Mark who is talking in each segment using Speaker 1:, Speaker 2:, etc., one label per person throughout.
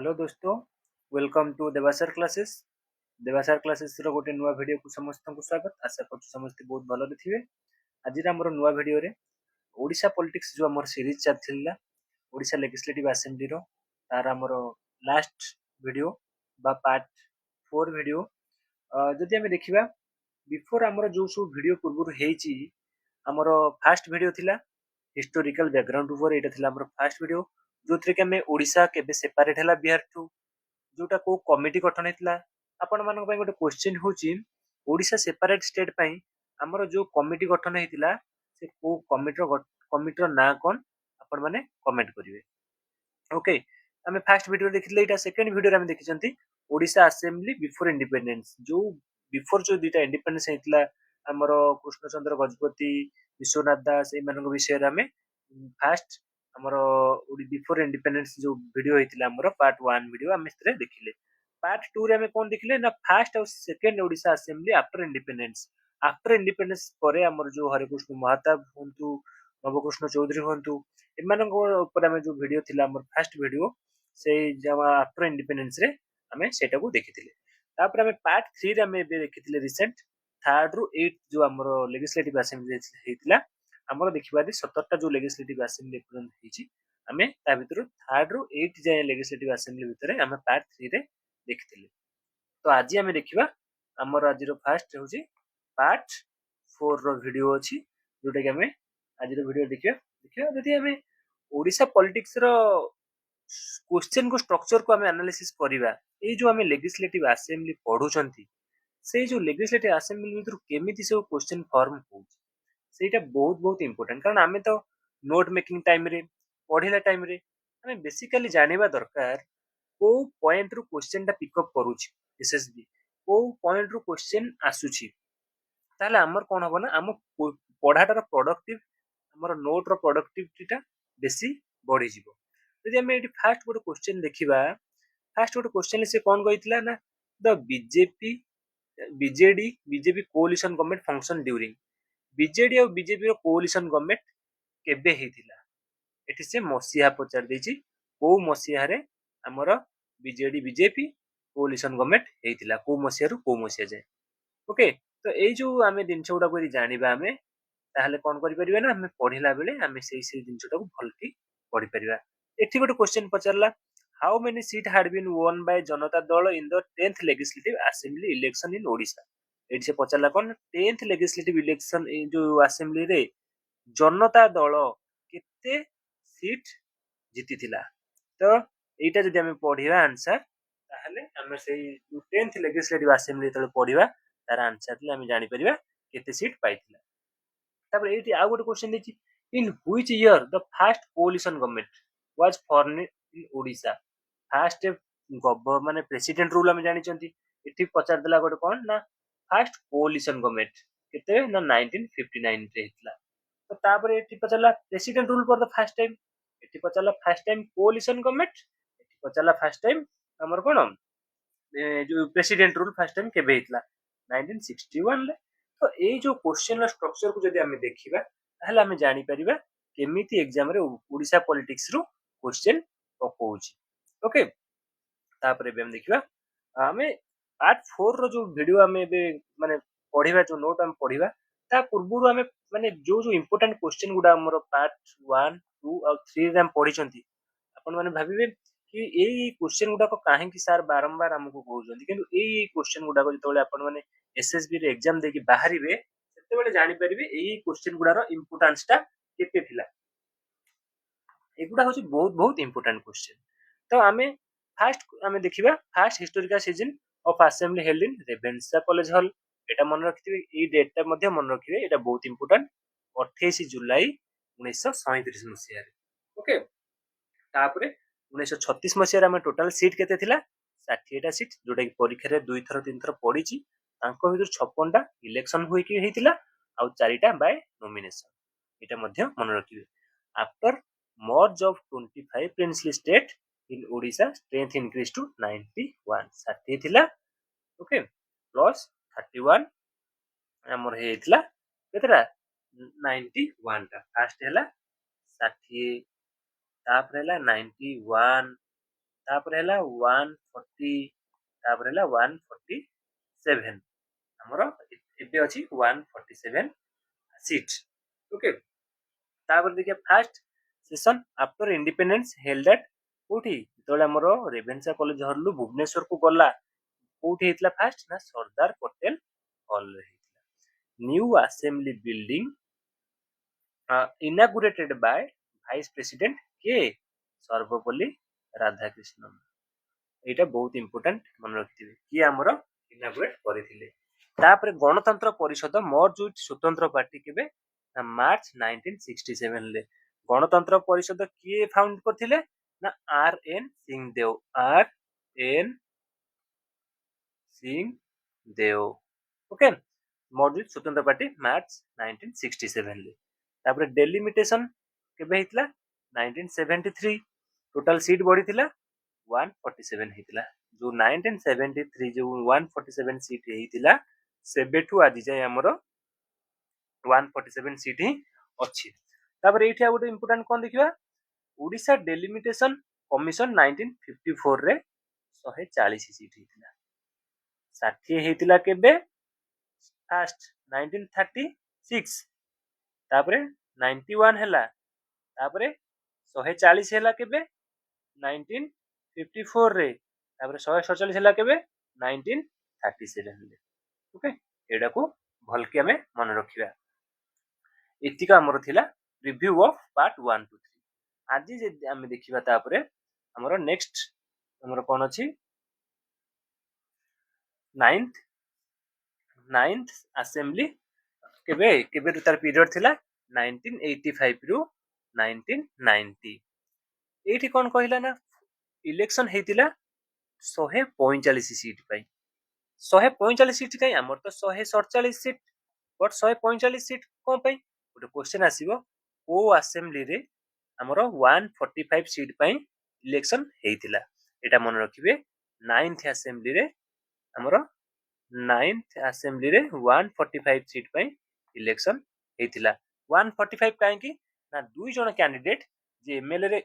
Speaker 1: Hello दोस्तों, welcome to Devasar classes. Devasar classes रो गोटे नुआ वीडियो को समस्त को स्वागत। आशा कर समस्त बहुत भल थे। आज आम नुआ वीडियो रे ओडिशा पॉलिटिक्स जो आम सीरीज चलता ओडिशा लेजिस्लेटिव असेंबली रो तार आमर लास्ट वीडियो बा पार्ट 4 वीडियो जदि आम देखा बिफोर आमर जो सब वीडियो पूर्व होती आमर फास्ट वीडियो थिला हिस्टोरिकल बैकग्राउंड ऊपर एटा थिला आमर फास्ट वीडियो जो थ्रे के हमें ओडिशा केबे सेपरेट हैला बिहार टू जोटा को कमिटी गठन होता आपण मान गोटे क्वेश्चन हूँ ओडिशा सेपरेट स्टेट पाई आमर जो कमिटी गठन होता से को कमिटर ना कौन आपण माने कमेंट करेंगे। ओके, आम फास्ट वीडियो देखिले एटा सेकंड वीडियो आम देखी ओडिशा असेंबली बिफोर इंडिपेंडेंस जो बिफोर जो दुईटा इंडिपेंडेंस होता आमर कृष्णचंद्र गजपति विश्वनाथ दास एम विषय आम फास्ट आमर बिफोर इंडिपेंडेंस जो वीडियो होता आमर पार्ट 1 वीडियो आम देखिले। पार्ट 2 रे आम कौन देखिले ना फास्ट और second Odisha assembly after independence पर आमर जो हरिकृष्ण महाताब हूँ नवकृष्ण चौधरी हूँ एम जो वीडियो थिला आमर फास्ट वीडियो से आफ्टर इंडिपेंडेंस रे आम सेटा को देखी तापर आम पार्ट 3 रे आम देखी रिसेंट 3rd रू 8th जो आमर लेजिस्लेटिव असेंबली होता आमर देखा 17टा जो लेजिस्लेटिव असेंबली होती आम ता भर 3rd रू 8th जाए लेजिस्लेटिव असेंबली भितर आम पार्ट 3 रे देखी। तो आज आम देखा आमर आज फास्ट हूँ पार्ट 4 रो वीडियो अच्छी जोटा कि आम आज वीडियो देखा जदि आम ओडिशा पॉलिटिक्स रो क्वेश्चन को स्ट्रक्चर को आम एनालिसिस करवा ये जो आम लेजिस्लेटिव असेंबली पढ़ुचंती से जो लेजिस्लेटिव असेंबली भीतर केमिति सब क्वेश्चन फॉर्म हो सेटा बहुत बहुत इंपोर्टेंट कारण आम तो नोट मेकिंग टाइम रे पढ़िला टाइम रे आम बेसिकली जानिबा दरकार को पॉइंट रू क्वेश्चन टा पिकअप करूची एसएसबी को पॉइंट रू क्वेश्चन आसुची ताले हमर कोन हबो ना हम पढ़ाटार प्रोडक्टिव हमर नोट रो प्रोडक्टिविटी टा बेसी बढ़ी जिवो। यदि हम एटी फास्ट गोटे क्वेश्चन देखिबा फास्ट गोटे क्वेश्चन से कोन कहितला ना the BJP coalition government function during BJD और बीजेपी रो कोलिशन गवर्नमेंट केबे हेतिला एठी से मसिया पचार देछि को मसिया रे हमर बीजेडी बीजेपी कोलिशन गवर्नमेंट हेतिला को मसिया रो को मसिया जाय। ओके, तो एई जो आमे दिनछ गुडा को जानिबा आमे ताहले कोन करि परिबा ना हमें पढ़िला बेले हमें सेई दिनछटा को भलकी पढ़ी परिबा। एठी गोटे क्वेश्चन पचारला how many seat had been won by Janata Dal in the 10th legislative assembly election in Odisha. एठी से पचारला कोन 10th लेजिस्लेटिव इलेक्शन जो असेंबली रे जनता दल केते सीट जीतिथिला। तो एटा जदि हमें पढ़िबा आंसर ताहले हमें सेई 10th लेजिस्लेटिव असेंबली तले पढ़िबा तार आंसर ले हम जानि परिबा केते सीट पाइथिला। तापर एटी आ गोटे क्वेश्चन देछि in which year the first coalition government was formed in Odisha. First माने प्रेसिडेंट रूल हम जानि चंती एटी पचार देला गोटे कोन ना फर्स्ट कोलिशन गवर्नमेंट केते ना 1959 रे हितला। तो तापर एटी पचारला president rule for the first time एटी पचारला फर्स्ट टाइम कोलिशन गवर्नमेंट एटी पचारला फर्स्ट टाइम हमर कोन जो प्रेसिडेंट रूल फर्स्ट टाइम केबे हितला 1961 ले। तो ये जो क्वेश्चन स्ट्रक्चर को जदि हमें देखिबा ताहले हमें जानि परिबा केमिति एग्जाम रे ओडिशा पॉलिटिक्स रो क्वेश्चन पकोउची। ओके, तापर बे हम देखिबा हमें पार्ट 4 रो जो वीडियो हमें बे माने पढ़िबा जो नोट हम पढ़िबा ता पूर्वरु हमें माने जो जो इंपोर्टेंट क्वेश्चन गुडा हमर पार्ट 1 2 और 3 रे हम पढ़िचंती अपन माने भाबिबे कि एई क्वेश्चन गुडा को काहे कि सर बारंबार हमको कहउचंती किंतु एई क्वेश्चन गुडा को जतबेले अपन माने एसएसबी रे एग्जाम देकी बाहरिबे सेतेबेले जानि परिबे एई क्वेश्चन गुडा रो इंपोर्टेंस टा केते थिला। एगुडा होची बहुत बहुत इंपोर्टेंट क्वेश्चन। तो आमे फर्स्ट आमे देखिबा first historical season of assembly held in Ravenshaw college hall एटा मन रखिबे ई डेट टा मध्ये मन रखिबे एटा बहुत इंपोर्टेंट 28 जुलाई 1937 मसिया रे। ओके, तापरे 1936 मसिया रे आमे टोटल सीट केते थिला 60 टा सीट जोटा कि परीक्षा रे 2 थर 3 थर पड़ीची तांको भितर 56 टा इलेक्शन होई कि हेतिला आ 4 टा बाय नॉमिनेशन एटा मध्ये मन रखिबे। After merge of 25 princely state in Odisha strength increased to 91 60 थिला। ओके, प्लस 31 हमर हेतिला केतरा 91 टा फर्स्ट हैला 60 तापर हैला 91 तापर हैला 140 तापर हैला 147 हमरो एबे अछि 147 सीट ओके तापर देखिए first session after independence held at कोठी तोले हमरो रेवेन्सा कॉलेज हरलु भुवनेश्वर को गला कोठी हेतला फर्स्ट ना सरदार पटेल हॉल रे हेतला new assembly building inaugurated by vice president के सर्वपल्ली राधाकृष्णन एटा बहुत इंपोर्टेंट मन रखिथिबे कि हमरो इनागुरेट करिथिले तापर गणतंत्र परिषद मर्ज विथ स्वतंत्र पार्टी केबे ना मार्च 1967 ले गणतंत्र परिषद किए फाउंड करथिले ना R N Singh Deo okay merge with Swatantra party March 1967 ले तापर डेलिमिटेशन केबे हितला 1973 टोटल सीट बढ़ी थिला 147 हितला जो 1973 जो 147 सीट हितला सेबेठु आज जाय हमरो 147 सीट ही अछि तापर एठी आ गोटे इंपोर्टेंट कोन देखिबा ओडिशा डेलिमिटेशन कमिशन 1954 रे 140 सीट हितला 60 हितला केबे फर्स्ट 1936 तापरे 91 हैला तापरे 140 हैला केबे 1954 रे तापरे 147 हैला केबे 1937 रे ओके एडा को भल के हमें मन रखिबा एतिका हमर थिला रिव्यू ऑफ पार्ट 1 टू 3 आज जे हम देखिबा तापरे हमर नेक्स्ट हमर कोन अछि 9th असेंबली केबे केबे तार पीरियड थिला 1985 रु 1990 एठी कोन कहिला ना इलेक्शन हेतिला 145 सीट पई 145 सीट कई हमर तो 147 सीट बट 145 सीट कोन पई गोटे क्वेश्चन आसीबो ओ असेंबली रे हमर 145 सीट पई इलेक्शन हेतिला एटा मन रखिबे 9th असेंबली रे हमर 9th असेंबली रे 145 सीट पई इलेक्शन हेतिला 145 काहे कि ना दुई जण कैंडिडेट जे एमएलए रे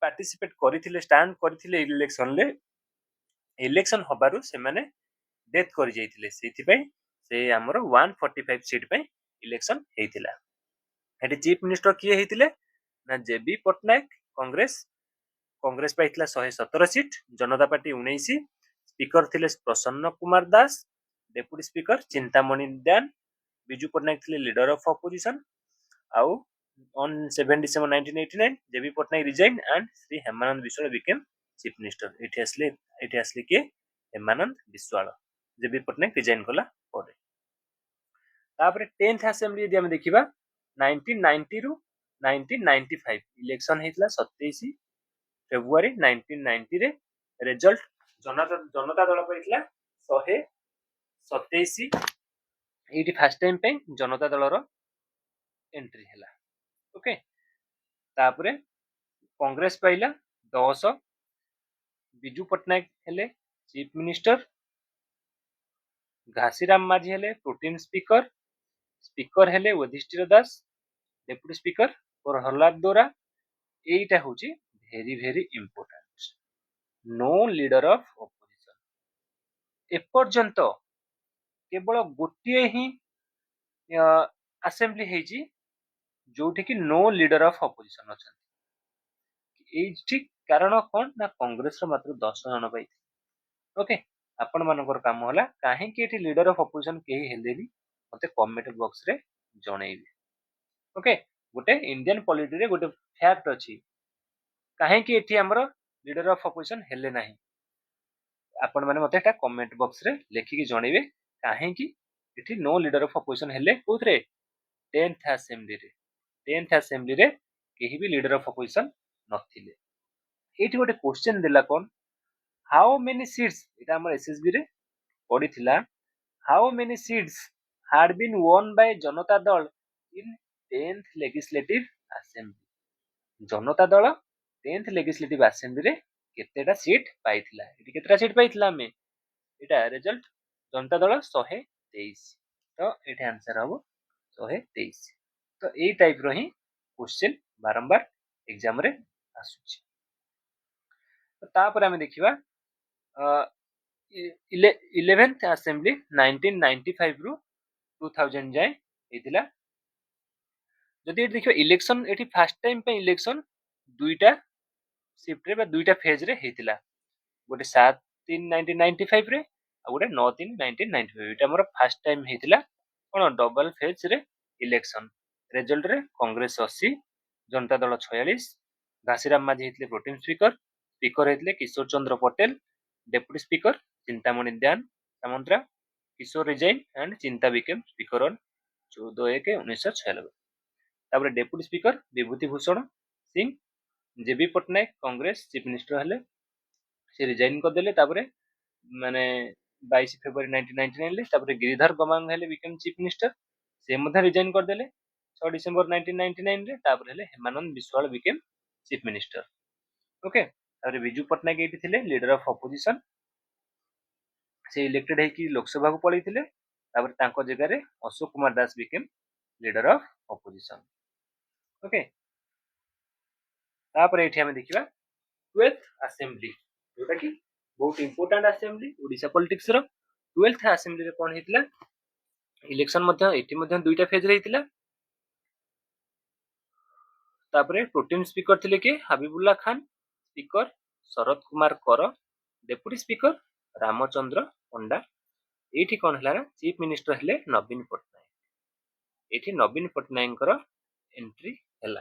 Speaker 1: पार्टिसिपेट करिथिले स्टैंड करिथिले इलेक्शन ले इलेक्शन हबारु से माने डेथ कर जाइथिले सेति पई से हमर 145 सीट पई इलेक्शन हेतिला एटी चीफ मिनिस्टर किए हेतिले ना जेबी पटनायक कांग्रेस कांग्रेस पाइथिला 117 सीट जनता पार्टी 19 स्पीकर थिले प्रसन्न कुमार दास डेप्यूटी स्पीकर चिंतामणि दान बिजू पटनायक थिले लीडर ऑफ ऑपोजिशन आउ on 7 December 1989 J B Patnaik resign and Shri Hemananda Biswal became chief minister एठी असले के हेमानंद बिश्वाल जेबी पटनायक रिजाइन कला परे तापर 10th असेंबली यदि हम देखिबा 1990 रु 1995 इलेक्शन हेतला 27 फेब्रुआरी 1990 रे रिजल्ट जनता दल पइतला 127 एठी फर्स्ट टाइम पे जनता दल रो एंट्री हैला ओके तापरे कांग्रेस पाइला 10 बिजू पटनायक हेले चीफ मिनिस्टर घासीराम माझी हेले प्रोटीन स्पीकर स्पीकर हेले वधिष्ठिर दास डेप्यूटी स्पीकर प्रहलाद दोरा एटा होची very very important no leader of opposition एपर्यंत केवल गोटिए ही असेंबली हेजी जोठी कि नो लीडर ऑफ ऑपोजिशन अछन एठी कारण कोन ना कांग्रेस रो मात्र 10 जन पाई ओके आपण मानकर काम होला काहे कि एठी लीडर ऑफ ऑपोजिशन केही हेलेनी मते कमेंट बॉक्स रे जणैबे ओके गोटे इंडियन पॉलिटी रे गोटे फैक्ट अछि काहे कि एठी हमरो लीडर ऑफ ऑपोजिशन हेले नाही आपण माने मते एटा कमेंट बॉक्स रे लेखि कि जणैबे काहे कि एठी नो लीडर ऑफ ऑपोजिशन हेले कोथरे 10th असेंबली रे केही भी लीडर ऑफ ऑपोजिशन नथिले एठी गोटे क्वेश्चन देला कोन हाउ मेनी सीट्स एटा हमर एसएसबी रे पड़ी थिला how many seats had been won by Janata Dal in 10th legislative assembly Janata Dal 10th legislative assembly रे केतेटा सीट पाइथिला एठी केतेटा सीट पाइथिला हमें एटा रिजल्ट जनता दल 123 तो एठी आंसर हबो 123 तो ए टाइप रो ही क्वेश्चन बारंबार एग्जाम रे आसुची तापर आमे देखिबा 11th असेंबली 1995 रु 2000 जाए हेतिला। जदि एठी देखिबा इलेक्शन एठी फर्स्ट टाइम पे इलेक्शन दुईटा शिफ्ट रे बा दुईटा फेज रे हेतिला, गोटे 7/3 1995 रे आ गोटे 9/3 1995। एटा हमर फर्स्ट टाइम हेतिला कोन डबल फेज रे इलेक्शन। रिजल्ट रे कांग्रेस 80, जनता दल 46, घासीराम माझी हेतले प्रोटेम स्पीकर, स्पीकर हेतले Kishore Chandra Patel, deputy speaker Chintamani Dyan Samantara, Kishore resign and Chinta became speaker on 14/1/1996। तापर deputy speaker Bibhuti Bhushan Singh, JB Patnaik Congress chief minister हेले, से रिजाइन कर देले। तापर माने 22 फेब्रुआरी 1999 ले तापर गिरिधर गमांग हेले बिकेम चीफ मिनिस्टर, से मध्ये रिजाइन कर देले 6 डिसेंबर 1999 रे। तापर हेले Hemananda Biswal became chief minister. Okay, तापर बिजू पटनायक एठी थिले लीडर ऑफ अपोजिशन, से इलेक्टेड है कि लोकसभा को पळैथिले। तापर तांको जगह रे Ashok Kumar Das became leader of opposition. Okay, तापर एठी हमें देखिबा 12th असेंबली, जोटा कि बहुत इंपोर्टेंट असेंबली ओडिशा पॉलिटिक्स रो। 12th असेंबली रे कोन हेतिला, इलेक्शन मध्ये एठी मध्ये दुईटा फेज रे हेतिला। तापर प्रोटेम स्पीकर थिले के हबीबुल्ला खान, स्पीकर शरद कुमार कर, डेप्यूटी स्पीकर रामचंद्र पंडा। एठी कोन हला चीफ मिनिस्टर हेले नवीन पटनायक। एठी नवीन पटनायक एंट्री हला।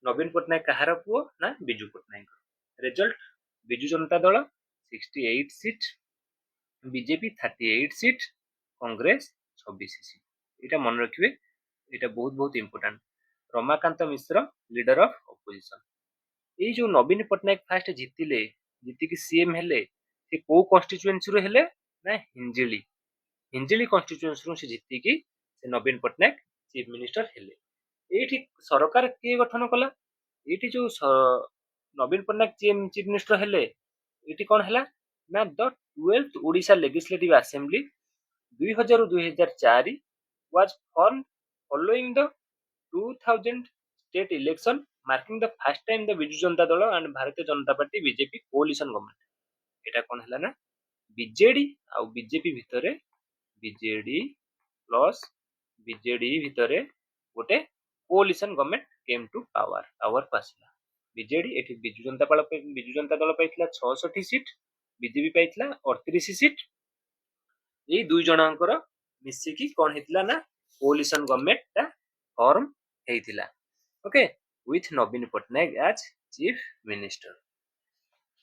Speaker 1: नवीन पटनायक कहार पुओ ना Biju Patnaik. Result Biju Janata Dal 68 seat, BJP 38 seat, Congress 26 seat. एटा मन रखिबे, एटा बहुत बहुत important. Ramakant Mishra leader of opposition. ए जो नवीन पटनायक फास्ट जीतिले, जीति कि सीएम हेले, से को कॉन्स्टिट्यूएंसी रो हेले ना हिंजिली। हिंजिली कॉन्स्टिट्यूएंसी रो से जीति कि से नवीन पटनायक चीफ मिनिस्टर हेले। एठी सरकार के गठन कला, एठी जो नवीन पटनायक चीफ मिनिस्टर हेले, एठी कोन हला ना the 12th Odisha legislative assembly 2000 ରୁ 2004 was formed following the 2000 state election, marking the first time the Biju Janata Dala and Bharatiya Janata Party BJP coalition government। एटा कोन हला ना बीजेडी आ बीजेपी भितरे, बीजेडी प्लस बीजेडी भितरे गोटे coalition government came to power पासिला। BJD एठी बिजू जनता दल पाइथिला 66 सीट, बीजेपी पाइथिला 38 सीट। ए दुई जणांकर मिसिकी कोन हेतिला ना कोalition गवर्नमेंट ता फॉर्म हेतिला। Okay, with Naveen Patnaik as chief minister.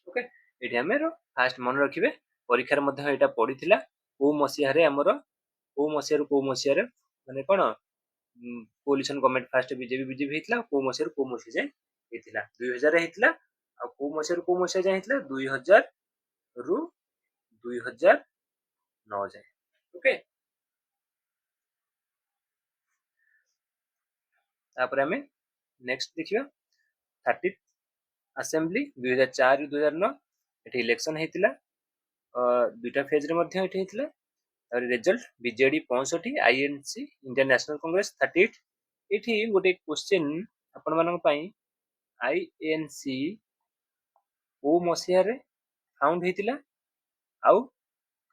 Speaker 1: Okay, एठी हमर फास्ट मन रखिबे, परीक्षा रे मध्ये एटा पडिथिला को मसिया रे हमर को मसिया रे माने कोन कोalition गवर्नमेंट फास्ट बीजेपी हेतिला, को मसिया जाय हेतिला 2000 रे हेतिला। आ को मसिया जाय हेतिला 2000 रु 2009 जाय। ओके, तापर हमें नेक्स्ट देखिबा 30th असेंबली 2004 रु 2009। एठी इलेक्शन हेतिला, दुईटा फेज रे मध्ये एठी हेतिला। और result BJD 65, INC Indian national Congress 38। एठी गोटे क्वेश्चन अपन मानन पई, आईएनसी ओ मसिया रे फाउंड हेतिला आउ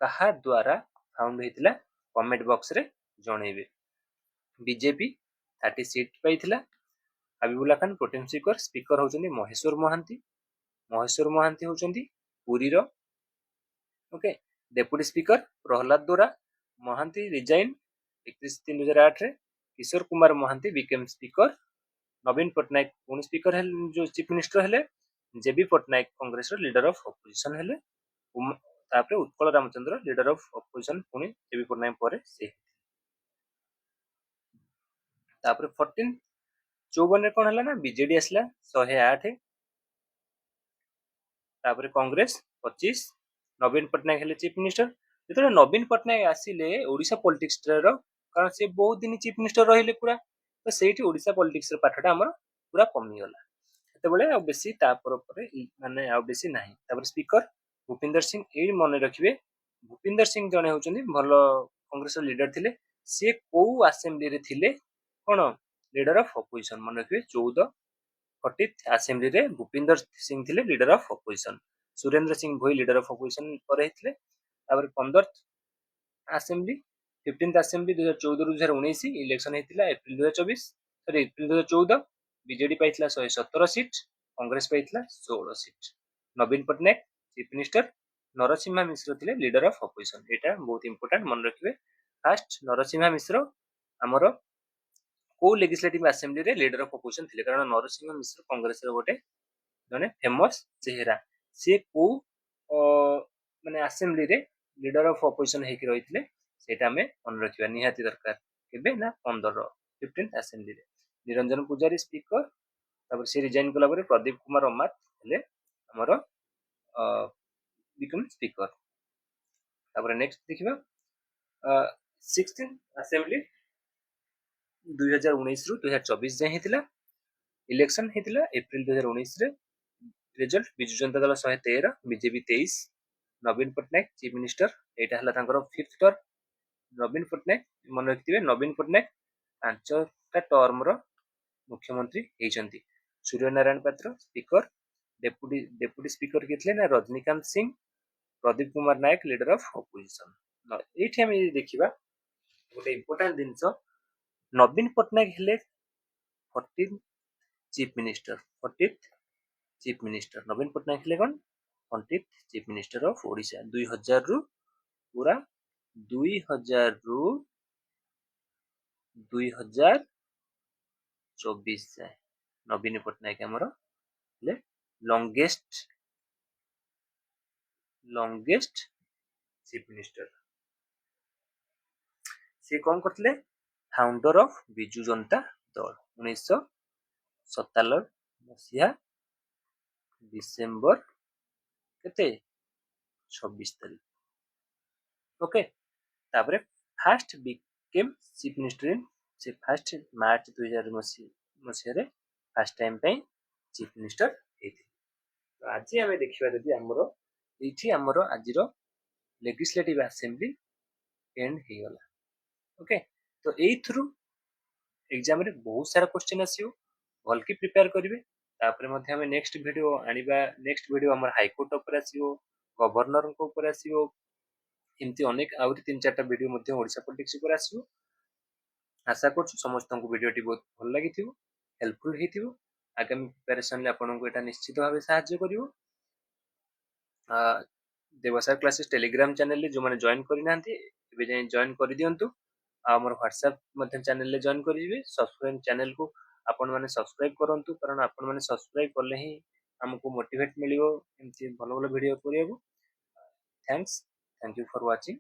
Speaker 1: कहा द्वारा फाउंड हेतिला, कमेंट बॉक्स रे जणेबे। बीजेपी 30 सीट पाइथिला। Habibullah Khan pro tem speaker, speaker होचंदी महेश्वर महांती होचंदी पुरी रो। Okay, deputy speaker Prahlad Dora Mohanty resign 31/3/2008 रे। Kishore Kumar Mohanty became speaker. नवीन पटनायक पुणी स्पीकर हेले, जो चीफ मिनिस्टर हेले। जेबी पटनायक कांग्रेस रो लीडर ऑफ अपोजिशन हेले। तापर Utkal Ramchandra leader of opposition पुणी जेबी पटनायक परे से। तापर 1454 रे कोन हला ना बीजेडी आसला 108। तापर कांग्रेस 25, नवीन पटनायक हेले चीफ मिनिस्टर। जेतले नवीन पटनायक आसिले ओडिशा पॉलिटिक्स रो, कारण से बहुत दिन चीफ मिनिस्टर रहिले पूरा, तो सेठी ओडिशा पॉलिटिक्स रो पाठटा हमर पूरा कमी गला। सेते बेले आ बेसी तापर माने आ बेसी नाही। तापर स्पीकर भूपिंदर सिंह। एई मने रखिबे, भूपिंदर सिंह जने होचंदी भलो कांग्रेस रो लीडर थिले। से को असेंबली रे थिले कोन लीडर ऑफ अपोजिशन, मन रखिबे 14 40th असेंबली रे भूपिंदर सिंह थिले leader of opposition, Surendra Singh Bhoi leader of opposition पर हेथिले। तापर 15th असेंबली 15th असेंबली 2014 रु 2019 इलेक्शन हेतिला एप्रिल 2024 सॉरी एप्रिल 2014। बीजेडी पाइथिला 117 सीट, कांग्रेस पाइथिला 16 seat. Naveen Patnaik chief minister, Narasimha Mishra थिले लीडर ऑफ अपोजिशन। एटा बहुत इंपोर्टेंट मन रखिबे। फर्स्ट नरसिम्हा मिश्र हमर को लेजिस्लेटिव असेंबली रे लीडर ऑफ अपोजिशन थिले, कारण नरसिम्हा मिश्र कांग्रेस रे गोटे जने फेमस चेहरा। से को माने असेंबली रे लीडर ऑफ अपोजिशन हेकि रहिथिले, सेटा हमें मन रखिबा निहाती दरकार। केबे ना 15 15th असेंबली रे। निरंजन पुजारी स्पीकर, तापर से रिजाइन कला परे प्रदीप कुमार अमात हेले हमर बिकम स्पीकर। तापर नेक्स्ट देखिबा 16th असेंबली 2019 रु 2024 जाय हेतिला। इलेक्शन हेतिला एप्रिल 2019 रे। Result Biju Janata Dal 113, BJP 23। नवीन पटनायक चीफ मिनिस्टर, एटा हला तांकर 5th टर्म। नवीन पटनायक मन रखिथिबे, नवीन पटनायक 5टा टर्म रो मुख्यमंत्री हेचंती। सूर्य नारायण पात्र स्पीकर, डेप्यूटी स्पीकर केथले ना Rajinikanth Singh, Pradeep Kumar Nayak leader of opposition. एठी हम देखिबा गोटे इंपोर्टेंट जिंस, नवीन पटनायक हेले 14th chief minister, 14th chief minister Naveen Patnaik हेले कोन 14th chief minister of Odisha. 2000 रु पूरा 2000 रु 2024 जाए नवीन पटनायक हमर हेले लॉन्गेस्ट चीफ मिनिस्टर। से कौन करथिले, founder of Biju Janata Dal 1997 Masih December केते 26 तारीख। ओके, तापरे first became chief minister in, से फर्स्ट मार्च 2000 मसिहा रे फर्स्ट टाइम पे चीफ मिनिस्टर हेथि। तो आज हमें देखिबा जदि हमरो एठी हमरो आजिरो लेजिस्लेटिव असेंबली एंड हे गला। ओके, तो एई थ्रू एग्जाम रे बहुत सारा क्वेश्चन आसीयो, भल की प्रिपेयर करिवे। तापरे मध्ये हमें नेक्स्ट वीडियो आनिबा, नेक्स्ट वीडियो हमर हाई कोर्ट ऊपर आसीयो, गवर्नर को ऊपर आसीयो, एमती अनेक आउरी 3-4टा वीडियो मध्ये ओडिशा पॉलिटिक्स ऊपर आसीयो। आशा करछु समस्तଙ୍କୁ वीडियोटी बहुत भल लागिथिबो, हेल्पफुल हेतिबो। आगामी प्रिपरेशन ले आपनको एटा निश्चित भाबे सहाय्य करिवो। देवसार क्लासेस टेलीग्राम चैनल ले जो माने जॉइन करि नांती एबे जाय जॉइन करि दियंतु। हमर व्हाट्सएप मध्यम चैनल ले जॉइन करिवे। सब्सक्राइब चैनल को आपण माने सब्सक्राइब करंतु, कारण आपण माने सब्सक्राइब करले ही हमको मोटिवेट मिलिवो एमती भलो भलो वीडियो करियबो। Thank you for watching.